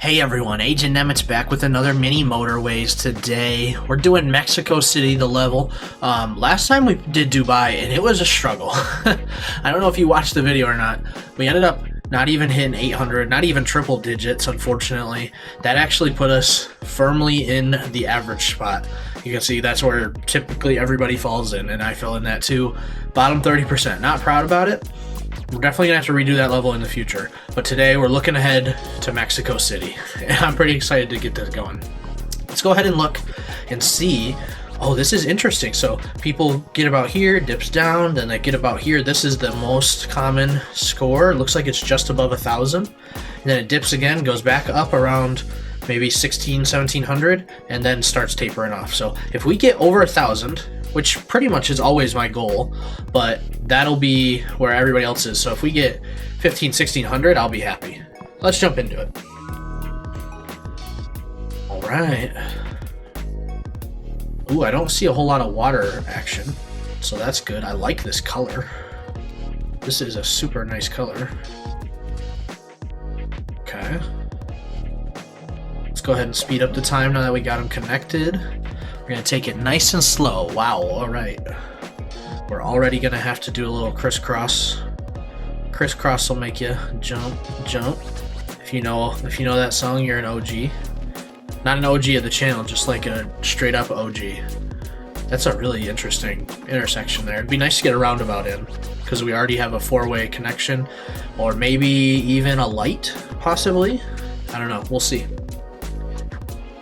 Hey everyone, Agent Nemitz back with another Mini Motorways. Today we're doing Mexico City, the level. Last time we did Dubai and it was a struggle. I don't know if you watched the video or not. We ended up not even hitting 800, not even triple digits, unfortunately. That actually put us firmly in the average spot. You can see that's where typically everybody falls in, and I fell in that too. Bottom 30%. Not proud about it. We're definitely gonna have to redo that level in the future, but today we're looking ahead to Mexico City, and I'm pretty excited to get this going. Let's go ahead and look and see. Oh, this is interesting. So people get about here, dips down, then they get about here. This is the most common score. It looks like it's just above 1,000, and then it dips again, goes back up around maybe 1700, and then starts tapering off. So if we get over 1,000, which pretty much is always my goal, but that'll be where everybody else is. So if we get 1600, I'll be happy. Let's jump into it. All right. Ooh, I don't see a whole lot of water action, so that's good. I like this color. This is a super nice color. Okay. Let's go ahead and speed up the time now that we got them connected. We're gonna take it nice and slow. Wow, all right. We're already gonna have to do a little crisscross. Crisscross will make you jump, jump. If you know that song, you're an OG. Not an OG of the channel, just like a straight up OG. That's a really interesting intersection there. It'd be nice to get a roundabout in, because we already have a four-way connection, or maybe even a light, possibly. I don't know, we'll see.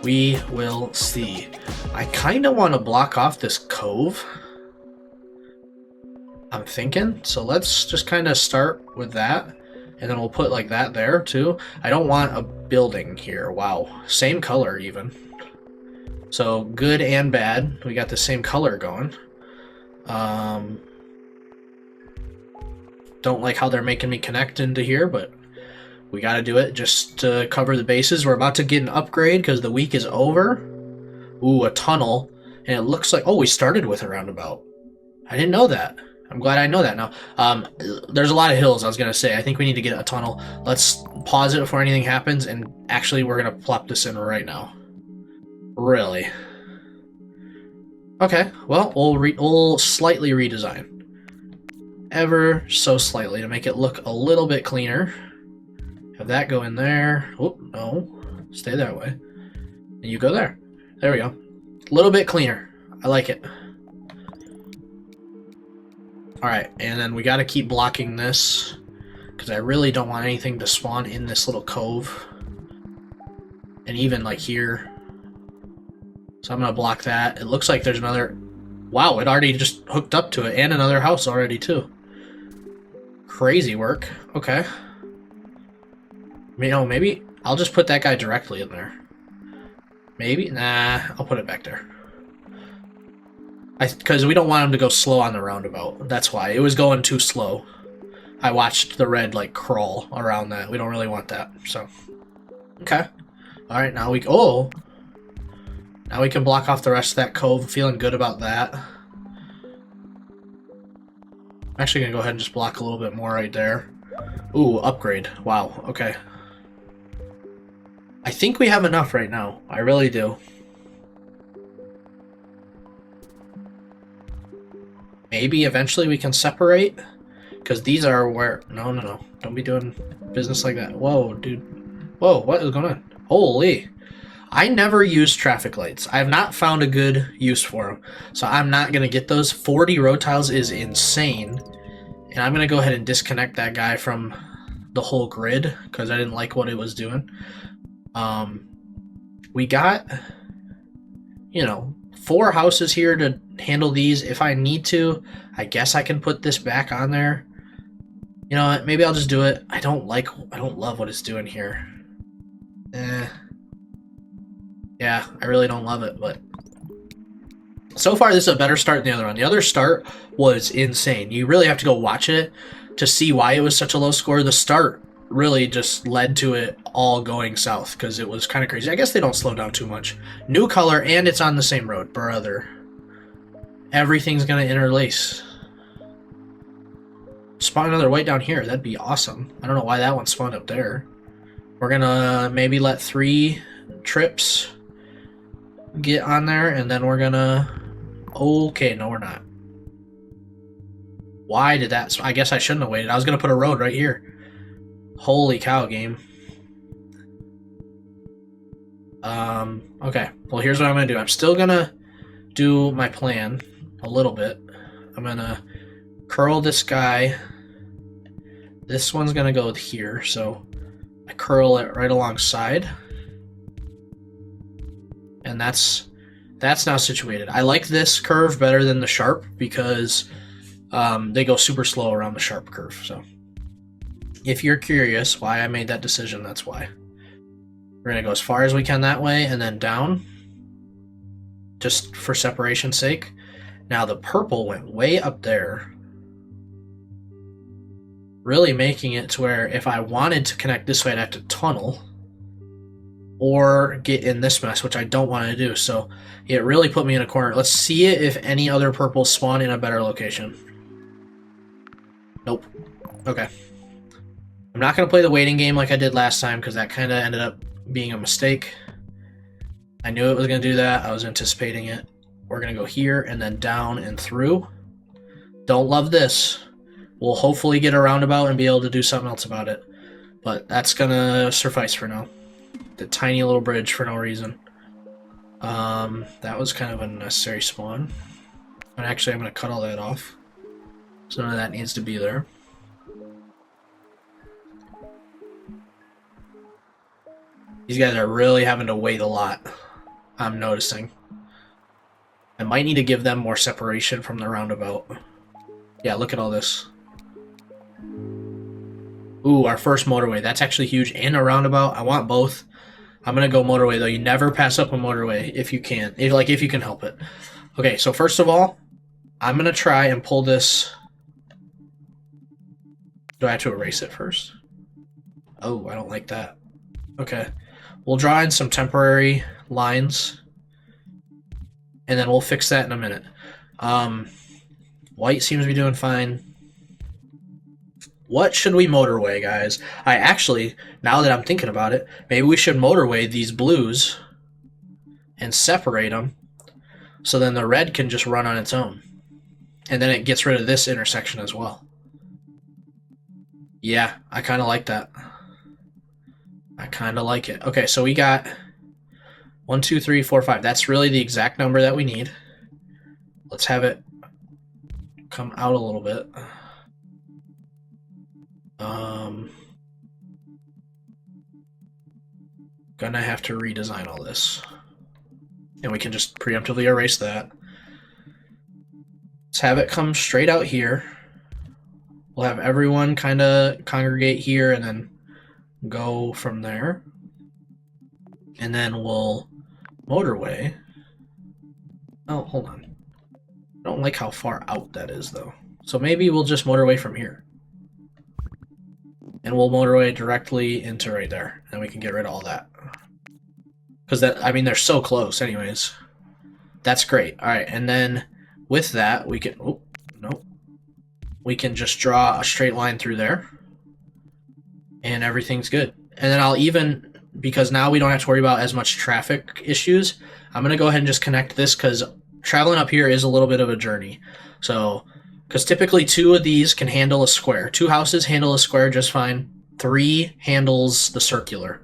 We will see. I kind of want to block off this cove, I'm thinking. So let's just kind of start with that, and then we'll put like that there too. I don't want a building here. Wow, same color even. So good and bad, we got the same color going. Don't like how they're making me connect into here, but we got to do it just to cover the bases. We're about to get an upgrade because the week is over. Ooh, a tunnel. And it looks like... Oh, we started with a roundabout. I didn't know that. I'm glad I know that now. There's a lot of hills, I was going to say. I think we need to get a tunnel. Let's pause it before anything happens. And actually, we're going to plop this in right now. Really? Okay. Well, we'll slightly redesign. Ever so slightly to make it look a little bit cleaner. Have that go in there. Oh, no. Stay that way. And you go there. There we go. A little bit cleaner. I like it. Alright, and then we got to keep blocking this, because I really don't want anything to spawn in this little cove. And even like here. So I'm going to block that. It looks like there's another... Wow, it already just hooked up to it, and another house already too. Crazy work. Okay. You know, maybe I'll just put that guy directly in there. Maybe? Nah, I'll put it back there. Because we don't want him to go slow on the roundabout. That's why. It was going too slow. I watched the red, like, crawl around that. We don't really want that, so. Okay. Alright, now we... Oh! Now we can block off the rest of that cove. Feeling good about that. I'm actually going to go ahead and just block a little bit more right there. Ooh, upgrade. Wow, okay. I think we have enough right now. I really do. Maybe eventually we can separate, because these are where... No. Don't be doing business like that. Whoa, dude. Whoa, what is going on? Holy. I never use traffic lights. I have not found a good use for them, so I'm not going to get those. 40 road tiles is insane, and I'm going to go ahead and disconnect that guy from the whole grid, because I didn't like what it was doing. We got, 4 houses here to handle these. If I need to, I guess I can put this back on there. You know what? Maybe I'll just do it. I don't love what it's doing here. Yeah, I really don't love it, but so far this is a better start than the other one. The other start was insane. You really have to go watch it to see why it was such a low score. The start really just led to it all going south, because it was kind of crazy. I guess they don't slow down too much. New color, and it's on the same road, brother. Everything's gonna interlace. Spawn another white down here. That'd be awesome. I don't know why that one spawned up there. We're gonna maybe let 3 trips get on there, and then we're gonna... Okay, no we're not. Why did that... I guess I shouldn't have waited. I was gonna put a road right here. Holy cow, game. Okay. Well, here's what I'm gonna do. I'm still gonna do my plan a little bit. I'm gonna curl this guy. This one's gonna go here, so I curl it right alongside. And that's now situated. I like this curve better than the sharp because they go super slow around the sharp curve. So if you're curious why I made that decision, that's why. We're gonna go as far as we can that way and then down, just for separation's sake. Now the purple went way up there, really making it to where if I wanted to connect this way, I'd have to tunnel or get in this mess, which I don't want to do. So it really put me in a corner. Let's see if any other purples spawn in a better location. Nope. Okay. I'm not going to play the waiting game like I did last time because that kind of ended up being a mistake. I knew it was going to do that. I was anticipating it. We're going to go here and then down and through. Don't love this. We'll hopefully get a roundabout and be able to do something else about it. But that's going to suffice for now. The tiny little bridge for no reason. That was kind of a unnecessary spawn. And actually, I'm going to cut all that off. So none of that needs to be there. These guys are really having to wait a lot, I'm noticing. I might need to give them more separation from the roundabout. Yeah, look at all this. Ooh, our first motorway. That's actually huge. And a roundabout. I want both. I'm going to go motorway, though. You never pass up a motorway if you can. If you can help it. Okay, so first of all, I'm going to try and pull this... Do I have to erase it first? Oh, I don't like that. Okay. We'll draw in some temporary lines, and then we'll fix that in a minute. White seems to be doing fine. What should we motorway, guys? I actually, now that I'm thinking about it, maybe we should motorway these blues and separate them, so then the red can just run on its own. And then it gets rid of this intersection as well. Yeah, I kind of like that. I kind of like it. Okay, so we got 1, 2, 3, 4, 5. That's really the exact number that we need. Let's have it come out a little bit. Gonna have to redesign all this. And we can just preemptively erase that. Let's have it come straight out here. We'll have everyone kind of congregate here and then go from there. And then we'll motorway. Oh, hold on. I don't like how far out that is, though. So maybe we'll just motorway from here. And we'll motorway directly into right there. And we can get rid of all that. Because that, I mean, they're so close anyways. That's great. All right, and then with that, we can... Oh, no. We can just draw a straight line through there. And everything's good. And then I'll even, because now we don't have to worry about as much traffic issues, I'm going to go ahead and just connect this because traveling up here is a little bit of a journey. So, because typically 2 of these can handle a square. 2 houses handle a square just fine. 3 handles the circular.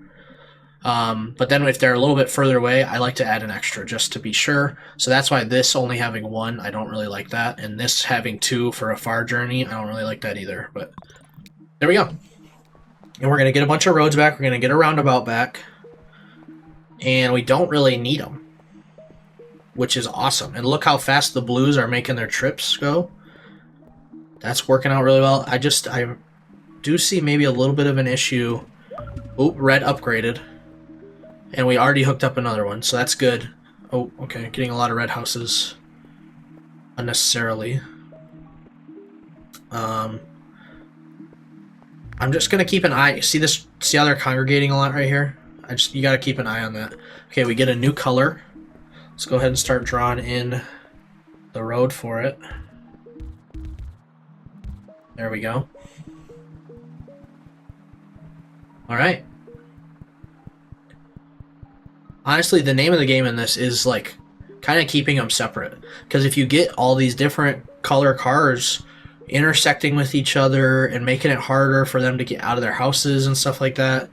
But then if they're a little bit further away, I like to add an extra just to be sure. So that's why this only having 1, I don't really like that. And this having 2 for a far journey, I don't really like that either. But there we go. And we're going to get a bunch of roads back. We're going to get a roundabout back. And we don't really need them, which is awesome. And look how fast the blues are making their trips go. That's working out really well. I do see maybe a little bit of an issue. Oh, red upgraded. And we already hooked up another one, so that's good. Oh, okay, getting a lot of red houses unnecessarily. I'm just gonna keep an eye. See this? See how they're congregating a lot right here? You gotta keep an eye on that. Okay, we get a new color. Let's go ahead and start drawing in the road for it. There we go. All right. Honestly, the name of the game in this is like kind of keeping them separate. Because if you get all these different color cars intersecting with each other and making it harder for them to get out of their houses and stuff like that,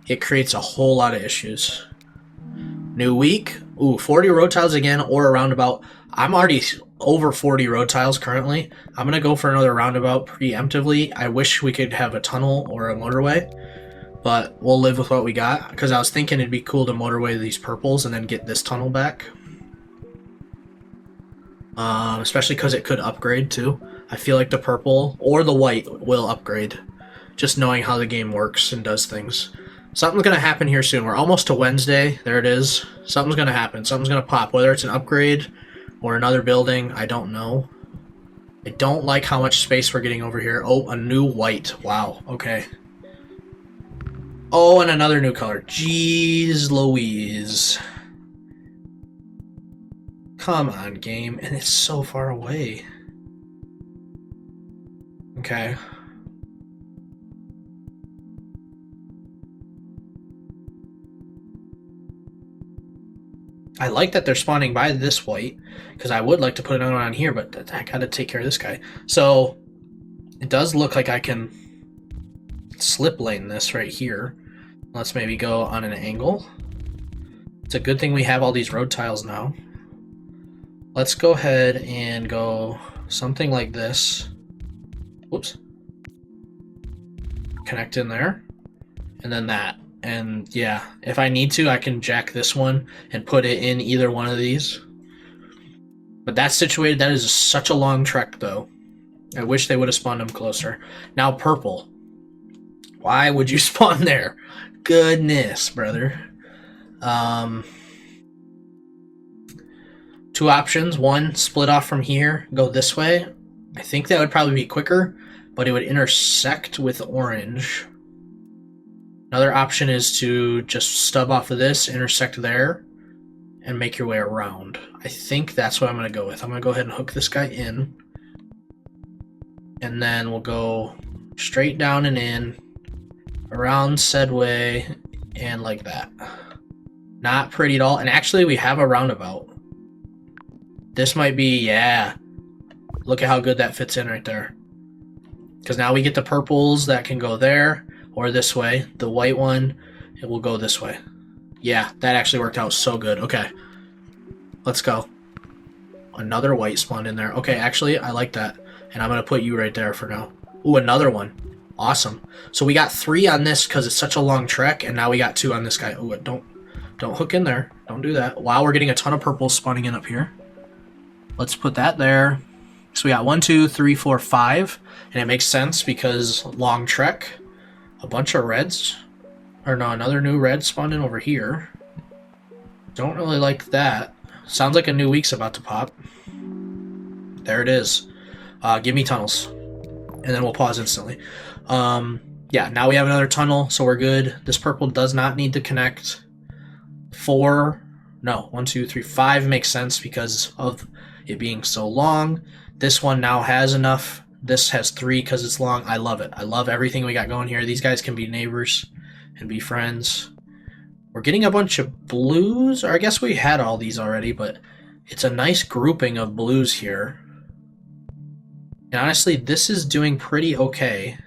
it creates a whole lot of issues. New week. Ooh, 40 road tiles again or a roundabout. I'm already over 40 road tiles currently. I'm going to go for another roundabout preemptively. I wish we could have a tunnel or a motorway, but we'll live with what we got, because I was thinking it'd be cool to motorway these purples and then get this tunnel back. Especially because it could upgrade too. I feel like the purple or the white will upgrade, just knowing how the game works and does things. Something's going to happen here soon. We're almost to Wednesday. There it is. Something's going to happen. Something's going to pop. Whether it's an upgrade or another building, I don't know. I don't like how much space we're getting over here. Oh, a new white. Wow. Okay. Oh, and another new color. Jeez Louise. Come on, game. And it's so far away. Okay. I like that they're spawning by this white, because I would like to put another one on here, but I gotta take care of this guy. So, it does look like I can slip lane this right here. Let's maybe go on an angle. It's a good thing we have all these road tiles now. Let's go ahead and go something like this. Whoops. Connect in there. And then that. And yeah, if I need to, I can jack this one and put it in either one of these. But that's situated. That is such a long trek, though. I wish they would have spawned them closer. Now, purple. Why would you spawn there? Goodness, brother. Two options. One, split off from here, go this way. I think that would probably be quicker, but it would intersect with orange. Another option is to just stub off of this, intersect there, and make your way around. I think that's what I'm going to go with. I'm going to go ahead and hook this guy in. And then we'll go straight down and in, around said way, and like that. Not pretty at all. And actually, we have a roundabout. This might be, yeah. Look at how good that fits in right there. Because now we get the purples that can go there or this way. The white one, it will go this way. Yeah, that actually worked out so good. Okay. Let's go. Another white spawned in there. Okay, actually, I like that. And I'm going to put you right there for now. Ooh, another one. Awesome. So we got 3 on this because it's such a long trek, and now we got 2 on this guy. Ooh, don't hook in there. Don't do that. Wow, we're getting a ton of purples spawning in up here. Let's put that there. So we got 1, 2, 3, 4, 5. And it makes sense because long trek. A bunch of reds. Or no, another new red spawned in over here. Don't really like that. Sounds like a new week's about to pop. There it is. Give me tunnels. And then we'll pause instantly. Yeah, now we have another tunnel, so we're good. This purple does not need to connect. 4. No, 1, 2, 3, 5 makes sense because of it being so long. This one now has enough. This has 3 because it's long. I love it. I love everything we got going here. These guys can be neighbors and be friends. We're getting a bunch of blues, or I guess we had all these already, but it's a nice grouping of blues here. And honestly, this is doing pretty okay.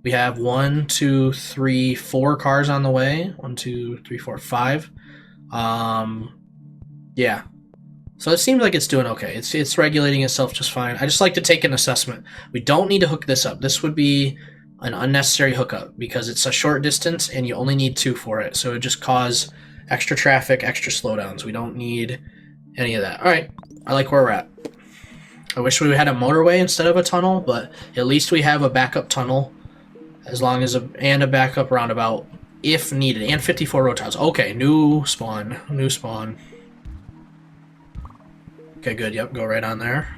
We have 1, 2, 3, 4 cars on the way. 1, 2, 3, 4, 5. Yeah. So it seems like it's doing okay. It's regulating itself just fine. I just like to take an assessment. We don't need to hook this up. This would be an unnecessary hookup because it's a short distance and you only need 2 for it. So it would just cause extra traffic, extra slowdowns. We don't need any of that. All right. I like where we're at. I wish we had a motorway instead of a tunnel, but at least we have a backup tunnel as long as and a backup roundabout if needed, and 54 road tiles. Okay, new spawn. Okay, good. Yep, go right on there.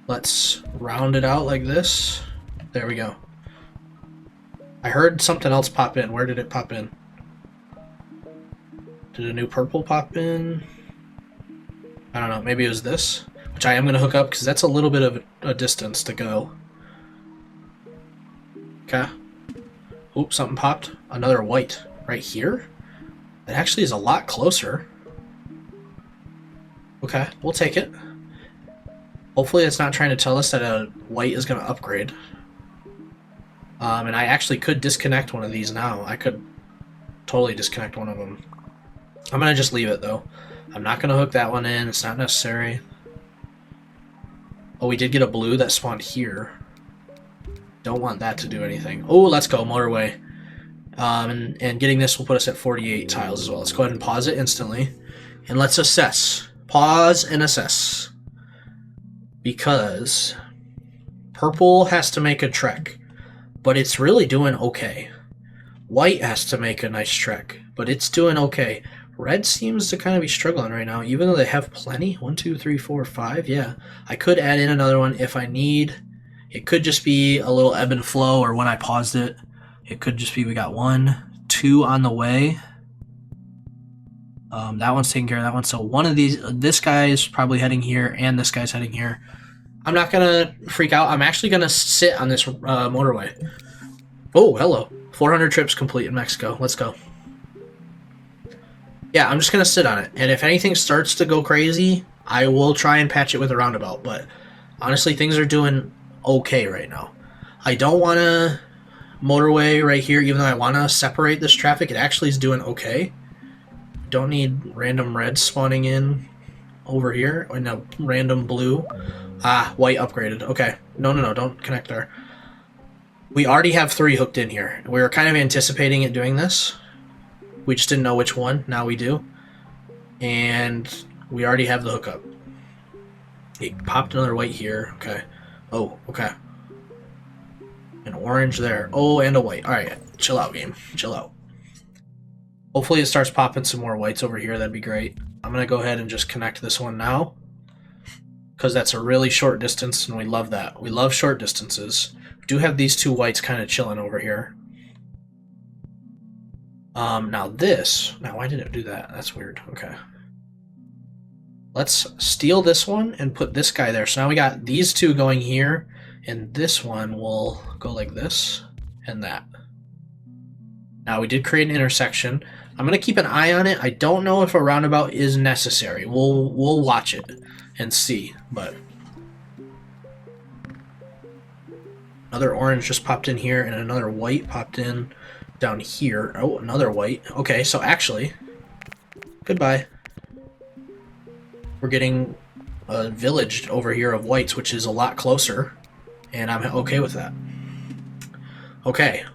Let's round it out like this. There we go. I heard something else pop in. Where did it pop in? Did a new purple pop in? I don't know. Maybe it was this, which I am going to hook up because that's a little bit of a distance to go. Okay. Oops, something popped. Another white right here. It actually is a lot closer. Okay, we'll take it. Hopefully it's not trying to tell us that a white is going to upgrade. And I actually could disconnect one of these now. I could totally disconnect one of them. I'm going to just leave it, though. I'm not going to hook that one in. It's not necessary. Oh, we did get a blue that spawned here. Don't want that to do anything. Oh, let's go, motorway. And getting this will put us at 48 tiles as well. Let's go ahead and pause it instantly. And let's assess. Pause and assess. Because purple has to make a trek, but it's really doing okay. White has to make a nice trek, but it's doing okay. Red seems to kind of be struggling right now, even though they have plenty. 1, 2, 3, 4, 5. Yeah, I could add in another one if I need. It could just be a little ebb and flow, or when I paused it, it could just be we got 1, 2 on the way. That one's taking care of that one. So one of these, this guy is probably heading here, and this guy's heading here. I'm not gonna freak out. I'm actually gonna sit on this motorway. Oh, hello. 400 trips complete in Mexico. Let's go. Yeah, I'm just gonna sit on it. And if anything starts to go crazy, I will try and patch it with a roundabout. But honestly, things are doing okay right now. I don't want to motorway right here, even though I want to separate this traffic. It actually is doing okay. Don't need random red spawning in over here. Or no, random blue. Ah, white upgraded. Okay. No, don't connect there. We already have 3 hooked in here. We were kind of anticipating it doing this. We just didn't know which one. Now we do. And we already have the hookup. It popped another white here. Okay. Oh, okay. An orange there. Oh, and a white. Alright, chill out, game. Chill out. Hopefully it starts popping some more whites over here. That'd be great. I'm going to go ahead and just connect this one now, because that's a really short distance, and we love that. We love short distances. We do have these 2 whites kind of chilling over here. Now why did it do that? That's weird. Okay. Let's steal this one and put this guy there. So now we got these 2 going here, and this one will go like this and that. Now we did create an intersection. I'm going to keep an eye on it. I don't know if a roundabout is necessary. We'll watch it and see, but another orange just popped in here, and another white popped in down here. Oh, another white. Okay, so actually, goodbye. We're getting a village over here of whites, which is a lot closer, and I'm okay with that. Okay.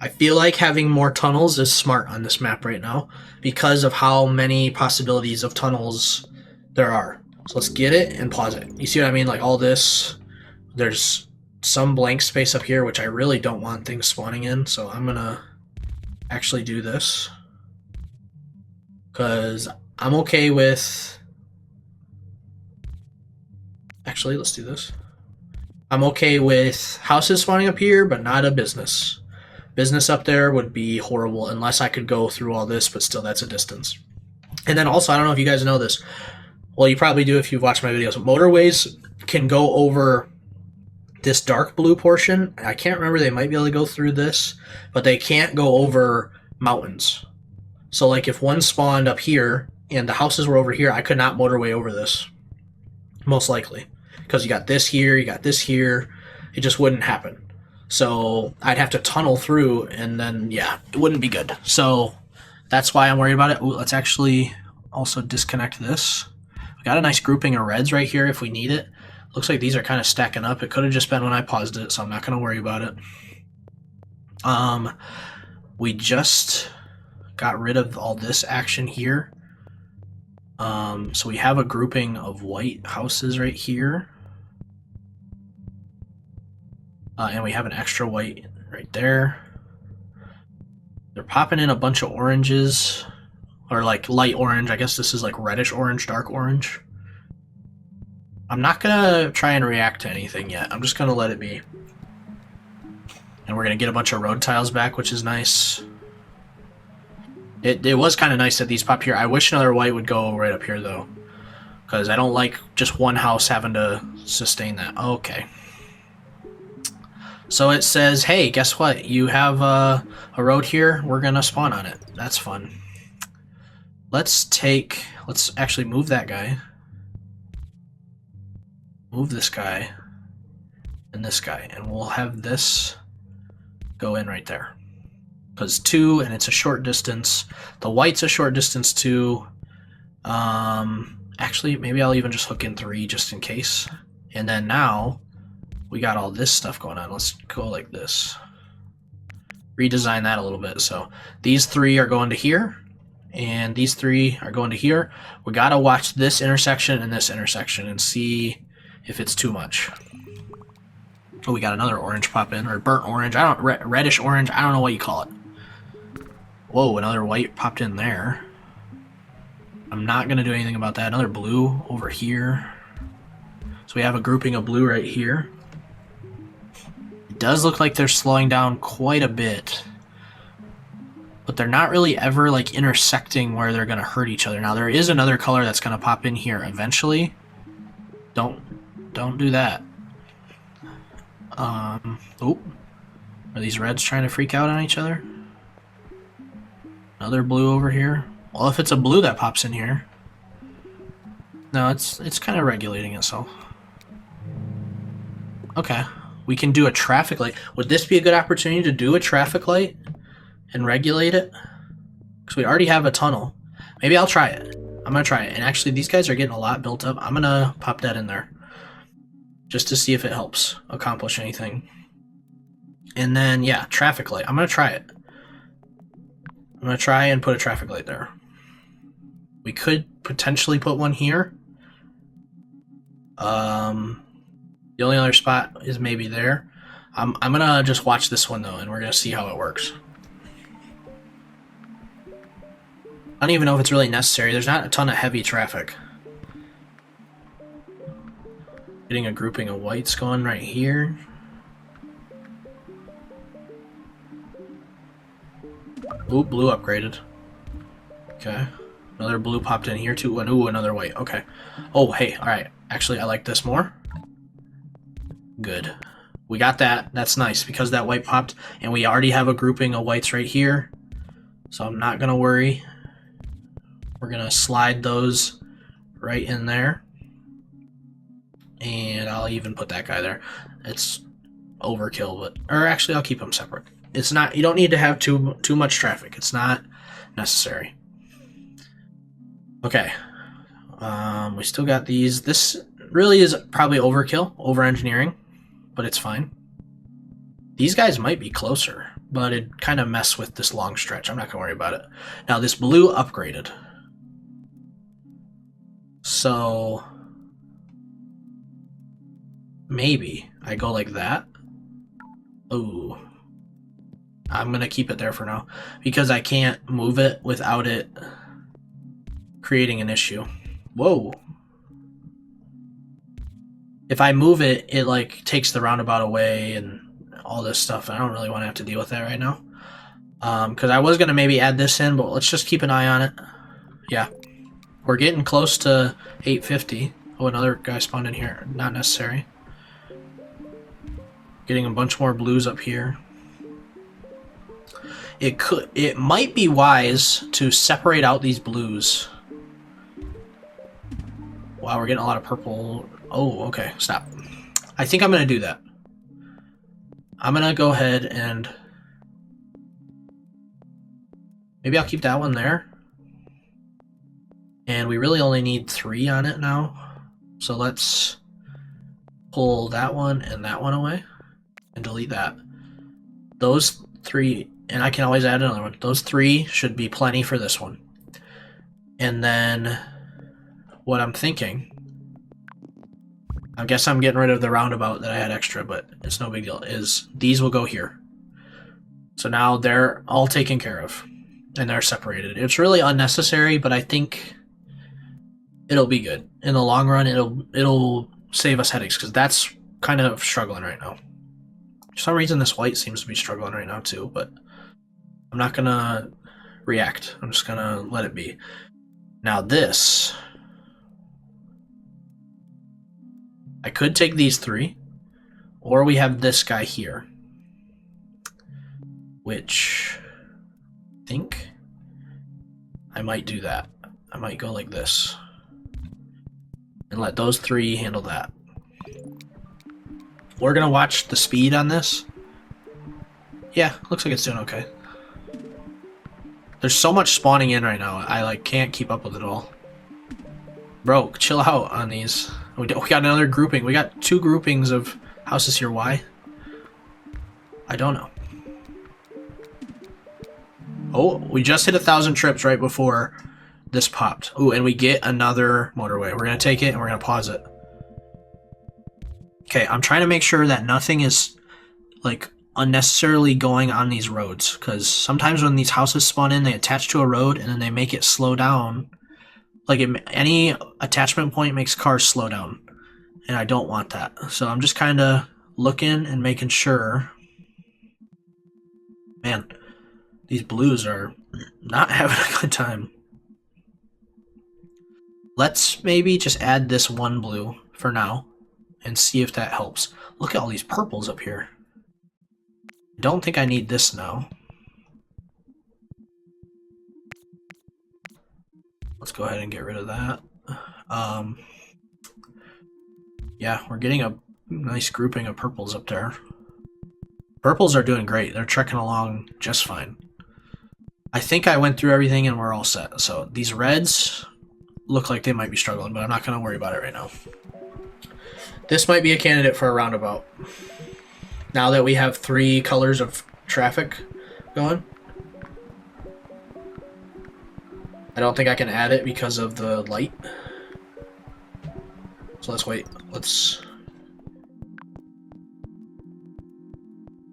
I feel like having more tunnels is smart on this map right now because of how many possibilities of tunnels there are. So let's get it and pause it. You see what I mean? Like all this, there's some blank space up here, which I really don't want things spawning in. So I'm going to actually do this because I'm okay with... Actually, let's do this. I'm okay with houses spawning up here, but not a business. Business up there would be horrible unless I could go through all this, but still that's a distance. And then also, I don't know if you guys know this. Well, you probably do if you've watched my videos. Motorways can go over this dark blue portion. I can't remember, they might be able to go through this, but they can't go over mountains. So like if one spawned up here and the houses were over here, I could not motorway over this. Most likely. Because you got this here, you got this here. It just wouldn't happen. So I'd have to tunnel through, and then, yeah, it wouldn't be good. So that's why I'm worried about it. Ooh, let's actually also disconnect this. We got a nice grouping of reds right here if we need it. Looks like these are kind of stacking up. It could have just been when I paused it, so I'm not going to worry about it. We just got rid of all this action here. So we have a grouping of white houses right here. And we have an extra white right there. They're popping in a bunch of oranges, or like light orange. I guess this is like reddish orange, dark orange. I'm not gonna try and react to anything yet. I'm just gonna let it be. And we're gonna get a bunch of road tiles back, which is nice. It was kind of nice that these pop here. I wish another white would go right up here though, because I don't like just one house having to sustain that. Okay. So it says, hey, guess what? You have a road here. We're going to spawn on it. That's fun. Let's actually move that guy. Move this guy. And this guy. And we'll have this go in right there. Because 2, and it's a short distance. The white's a short distance too. Actually, maybe I'll even just hook in 3 just in case. And then now we got all this stuff going on. Let's go like this. Redesign that a little bit. So these 3 are going to here, and these 3 are going to here. We gotta watch this intersection and this intersection and see if it's too much. Oh, we got another orange pop in, or burnt orange. Reddish orange. I don't know what you call it. Whoa, another white popped in there. I'm not gonna do anything about that. Another blue over here. So we have a grouping of blue right here. It does look like they're slowing down quite a bit, but they're not really ever like intersecting where they're gonna hurt each other. Now there is another color that's gonna pop in here eventually. Don't do that. Oh, are these reds trying to freak out on each other? Another blue over here. Well, if it's a blue that pops in here, no, it's kind of regulating itself. Okay, we can do a traffic light. Would this be a good opportunity to do a traffic light and regulate it? Because we already have a tunnel. Maybe I'll try it. I'm gonna try it. And actually, these guys are getting a lot built up. I'm gonna pop that in there just to see if it helps accomplish anything. And then, yeah, traffic light. I'm gonna try it. I'm gonna try and put a traffic light there. We could potentially put one here. The only other spot is maybe there. I'm gonna just watch this one though, and we're gonna see how it works. I don't even know if it's really necessary. There's not a ton of heavy traffic. Getting a grouping of whites going right here. Ooh, blue upgraded. Okay. Another blue popped in here too. And ooh, another white. Okay. Oh, hey, alright. Actually, I like this more. Good. We got that. That's nice because that white popped, and we already have a grouping of whites right here. So I'm not gonna worry. We're gonna slide those right in there. And I'll even put that guy there. It's overkill, but or actually I'll keep them separate. It's not, you don't need to have too much traffic. It's not necessary. Okay. We still got these. This really is probably overkill, over engineering, but it's fine. These guys might be closer, but it kind of mess with this long stretch. I'm not gonna worry about it. Now this blue upgraded. So maybe I go like that. Ooh. I'm gonna keep it there for now because I can't move it without it creating an issue. Whoa. If I move it, it like takes the roundabout away and all this stuff. I don't really want to have to deal with that right now. Because I was gonna maybe add this in, but let's just keep an eye on it. Yeah. We're getting close to 850. Oh, another guy spawned in here. Not necessary. Getting a bunch more blues up here. It might be wise to separate out these blues. Wow, we're getting a lot of purple. Oh, okay, stop. I think I'm gonna do that. I'm gonna go ahead and maybe I'll keep that one there. And we really only need 3 on it now. So let's pull that one and that one away and delete that. Those 3, and I can always add another one. Those 3 should be plenty for this one. And then what I'm thinking, I guess I'm getting rid of the roundabout that I had extra, but it's no big deal, is these will go here. So now they're all taken care of and they're separated. It's really unnecessary, but I think it'll be good. In the long run, it'll save us headaches because that's kind of struggling right now. For some reason, this white seems to be struggling right now too, but I'm not gonna react. I'm just gonna let it be. Now this, I could take these 3, or we have this guy here. which I think I might do that. I might go like this and let those three handle that. We're gonna watch the speed on this. Yeah, looks like it's doing okay. There's so much spawning in right now, I like can't keep up with it all. Bro, chill out on these. We got another grouping. We got 2 groupings of houses here. Why? I don't know. Oh, we just hit 1,000 trips right before this popped. Ooh, and we get another motorway. We're gonna take it and we're gonna pause it. Okay, I'm trying to make sure that nothing is like unnecessarily going on these roads, because sometimes when these houses spawn in, they attach to a road and then they make it slow down. Like any attachment point makes cars slow down, and I don't want that. So I'm just kind of looking and making sure. Man, these blues are not having a good time. Let's maybe just add this one blue for now and see if that helps. Look at all these purples up here. I don't think I need this now. Let's go ahead and get rid of that. Yeah, we're getting a nice grouping of purples up there. Purples are doing great. They're trekking along just fine. I think I went through everything and we're all set. So these reds look like they might be struggling, but I'm not going to worry about it right now. This might be a candidate for a roundabout. Now that we have 3 colors of traffic going. I don't think I can add it because of the light. So let's wait.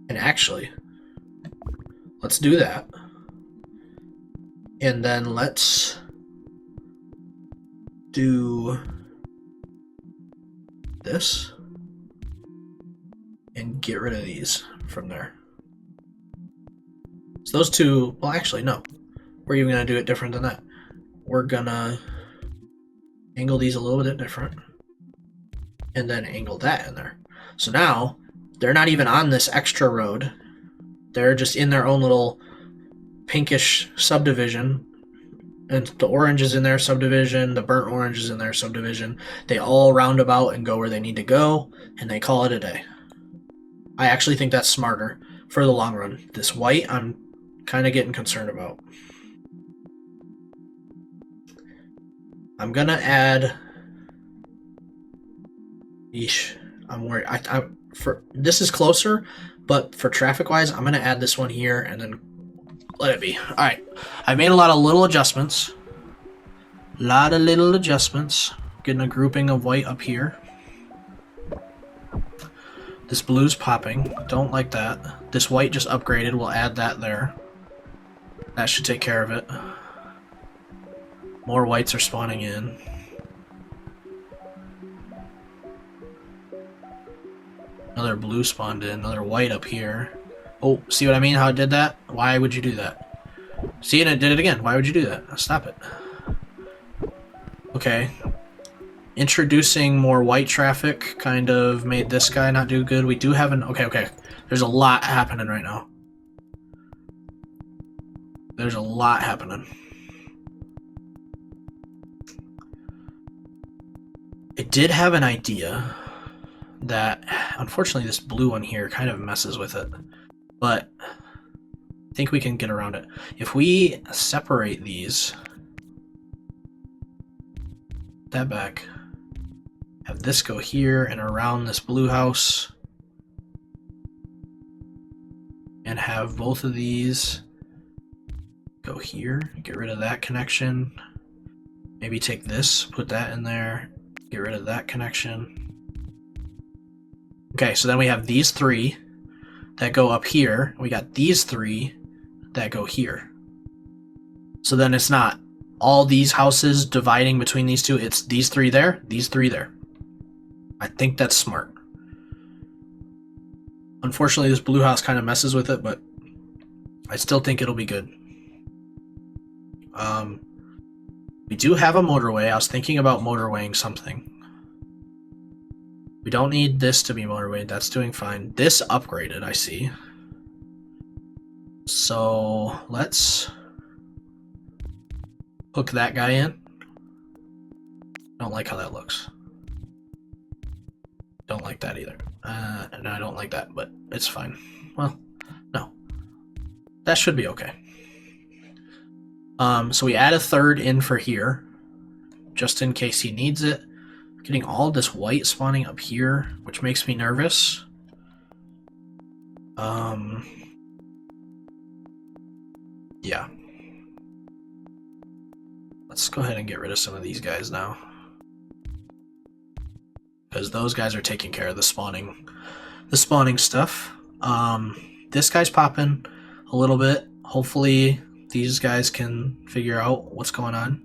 And actually, let's do that. And then let's do this and get rid of these from there. So those 2, well actually no. We're even gonna do it different than that. We're gonna angle these a little bit different and then angle that in there. So now they're not even on this extra road. They're just in their own little pinkish subdivision, and the orange is in their subdivision, the burnt orange is in their subdivision. They all round about and go where they need to go, and they call it a day. I actually think that's smarter for the long run. This white, I'm kind of getting concerned about. I'm gonna add. Yeesh, I'm worried. For this is closer, but for traffic wise, I'm gonna add this one here and then let it be. All right, I made a lot of little adjustments. Getting a grouping of white up here. This blue's popping. Don't like that. This white just upgraded. We'll add that there. That should take care of it. More whites are spawning in. Another blue spawned in. Another white up here. Oh, see what I mean? How it did that? Why would you do that? See, and it did it again. Why would you do that? Stop it. Okay. Introducing more white traffic kind of made this guy not do good. We do have an... Okay. There's a lot happening right now. There's a lot happening. I did have an idea that, unfortunately, this blue one here kind of messes with it, but I think we can get around it. If we separate these, that back, have this go here and around this blue house, and have both of these go here, get rid of that connection, maybe take this, put that in there, get rid of that connection. Okay, so then we have these 3 that go up here. We got these 3 that go here. So then it's not all these houses dividing between these 2. It's these 3 there, these 3 there. I think that's smart. Unfortunately, this blue house kind of messes with it, but I still think it'll be good. We do have a motorway. I was thinking about motorwaying something. We don't need this to be motorwayed. That's doing fine. This upgraded, I see. So let's hook that guy in. Don't like how that looks. Don't like that either. And I don't like that, but it's fine. Well, no. That should be okay. So we add a third in for here, just in case he needs it. We're getting all this white spawning up here, which makes me nervous. Yeah. Let's go ahead and get rid of some of these guys now, because those guys are taking care of the spawning stuff. This guy's popping a little bit. Hopefully these guys can figure out what's going on.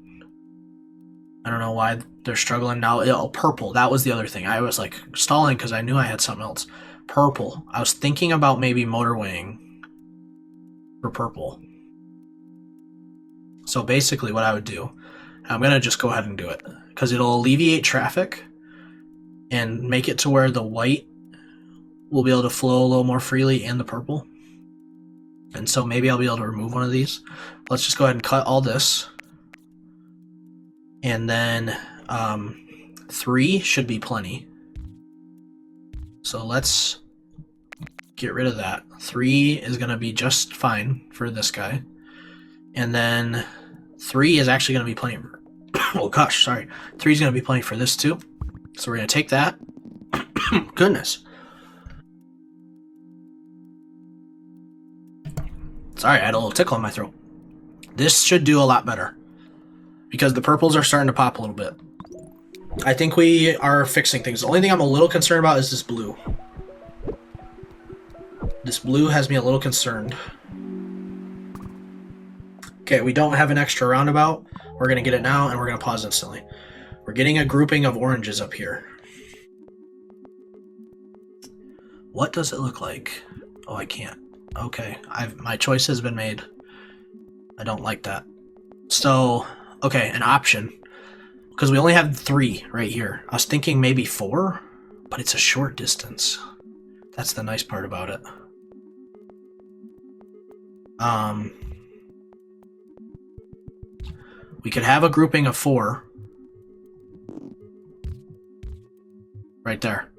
I don't know why they're struggling now. Oh, purple. That was the other thing. I was like stalling because I knew I had something else. Purple. I was thinking about maybe motorwaying for purple. So basically what I would do, I'm going to just go ahead and do it, because it'll alleviate traffic and make it to where the white will be able to flow a little more freely and the purple. And so maybe I'll be able to remove one of these. Let's just go ahead and cut all this. And then 3 should be plenty. So let's get rid of that. 3 is going to be just fine for this guy. And then 3 is actually going to be plenty. Oh gosh, sorry. 3 is going to be plenty for this too. So we're going to take that. Goodness. Sorry, I had a little tickle in my throat. This should do a lot better, because the purples are starting to pop a little bit. I think we are fixing things. The only thing I'm a little concerned about is this blue. This blue has me a little concerned. Okay, we don't have an extra roundabout. We're going to get it now, and we're going to pause instantly. We're getting a grouping of oranges up here. What does it look like? Oh, I can't. Okay, my choice has been made. I don't like that. So, okay, an option. Because we only have 3 right here. I was thinking maybe 4, but it's a short distance. That's the nice part about it. We could have a grouping of 4. Right there.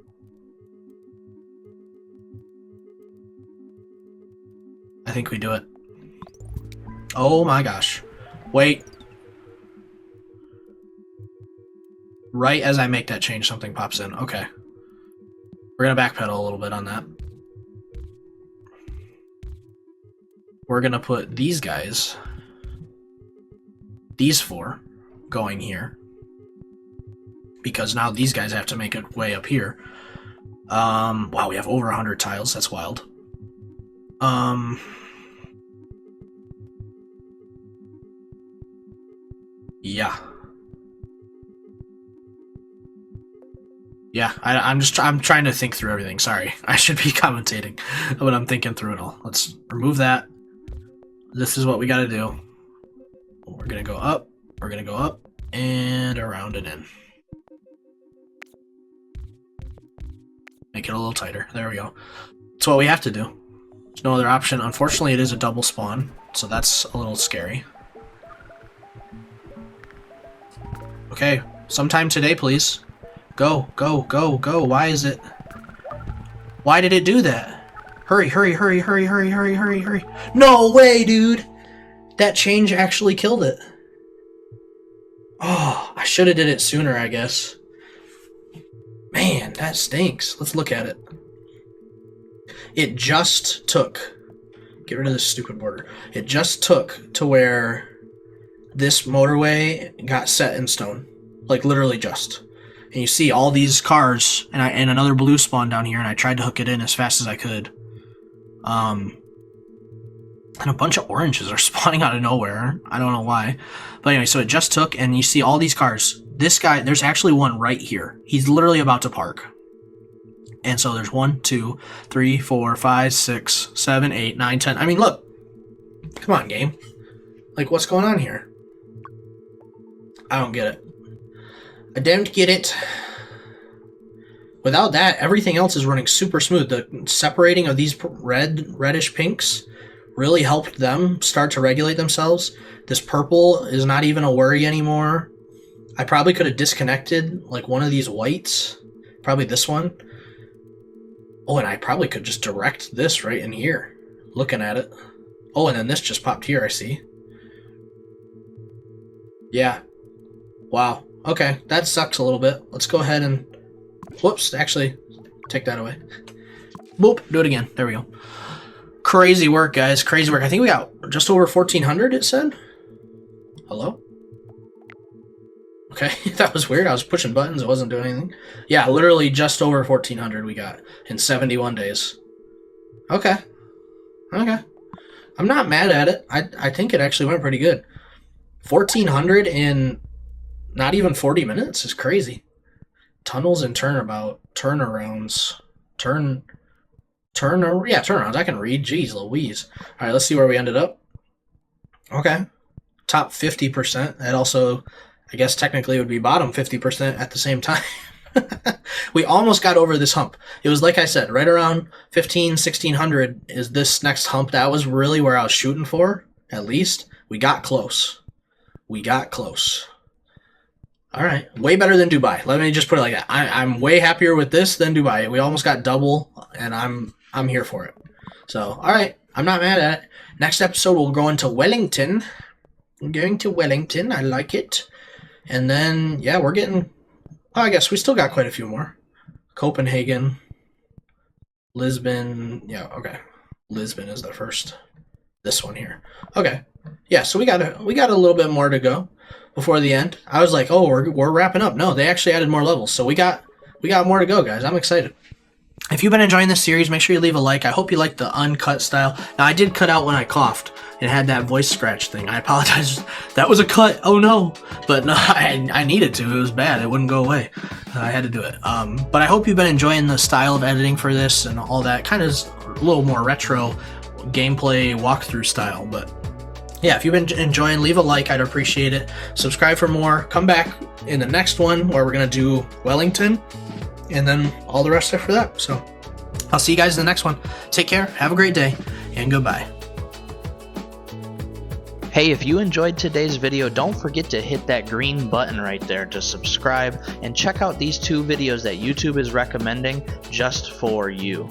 I think we do it. Oh my gosh. Wait. Right as I make that change, something pops in. Okay. We're going to backpedal a little bit on that. We're going to put these guys, these 4, going here, because now these guys have to make a way up here. Wow, we have over 100 tiles. That's wild. Yeah. Yeah, I'm trying to think through everything. Sorry, I should be commentating, but I'm thinking through it all. Let's remove that. This is what we got to do. We're gonna go up. We're gonna go up and around and in. Make it a little tighter. There we go. That's what we have to do. There's no other option. Unfortunately, it is a double spawn, so that's a little scary. Okay, sometime today, please. Go, go, go, go. Why is it? Why did it do that? Hurry, hurry, hurry, hurry, hurry, hurry, hurry, hurry. No way, dude! That change actually killed it. Oh, I should have did it sooner, I guess. Man, that stinks. Let's look at it. It just took... Get rid of this stupid border. It just took to where this motorway got set in stone. Like, literally just. And you see all these cars, and another blue spawn down here, and I tried to hook it in as fast as I could. And a bunch of oranges are spawning out of nowhere. I don't know why. But anyway, so it just took, and you see all these cars. This guy, there's actually one right here. He's literally about to park. And so there's 1, 2, 3, 4, 5, 6, 7, 8, 9, 10. I mean, look. Come on, game. Like, what's going on here? I don't get it. I don't get it. Without that, everything else is running super smooth. The separating of these reddish pinks really helped them start to regulate themselves. This purple is not even a worry anymore. I probably could have disconnected like one of these whites, probably this one. Oh, and I probably could just direct this right in here, looking at it. Oh, and then this just popped here, I see. Yeah. Wow. Okay, that sucks a little bit. Let's go ahead and... Whoops, actually, take that away. Boop, do it again. There we go. Crazy work, guys. Crazy work. I think we got just over 1,400, it said. Hello? Okay, that was weird. I was pushing buttons. It wasn't doing anything. Yeah, literally just over 1,400 we got in 71 days. Okay. Okay. I'm not mad at it. I think it actually went pretty good. 1,400 in not even 40 minutes is crazy. Tunnels and turnarounds. Turnarounds. I can read. Jeez Louise. All right, let's see where we ended up. Okay. Top 50%. That also, I guess, technically would be bottom 50% at the same time. We almost got over this hump. It was, like I said, right around 1,600 is this next hump. That was really where I was shooting for, at least. We got close. We got close. All right. Way better than Dubai. Let me just put it like that. I'm way happier with this than Dubai. We almost got double, and I'm here for it. So, all right. I'm not mad at it. Next episode, we'll go into Wellington. We're going to Wellington. I like it. And then, yeah, we're getting... Oh, I guess we still got quite a few more. Copenhagen. Lisbon. Yeah, okay. Lisbon is the first. This one here. Okay. Yeah, so we got a little bit more to go before the end. I was like, oh, we're wrapping up. No, they actually added more levels. So we got more to go, guys. I'm excited. If you've been enjoying this series, make sure you leave a like. I hope you like the uncut style. Now, I did cut out when I coughed. It had that voice scratch thing. I apologize. That was a cut. Oh, no. But no, I needed to. It was bad. It wouldn't go away. I had to do it. But I hope you've been enjoying the style of editing for this and all that. Kind of a little more retro gameplay walkthrough style. But yeah, if you've been enjoying, leave a like. I'd appreciate it. Subscribe for more. Come back in the next one where we're going to do Wellington. And then all the rest after that. So I'll see you guys in the next one. Take care. Have a great day. And goodbye. Hey, if you enjoyed today's video, don't forget to hit that green button right there to subscribe and check out these two videos that YouTube is recommending just for you.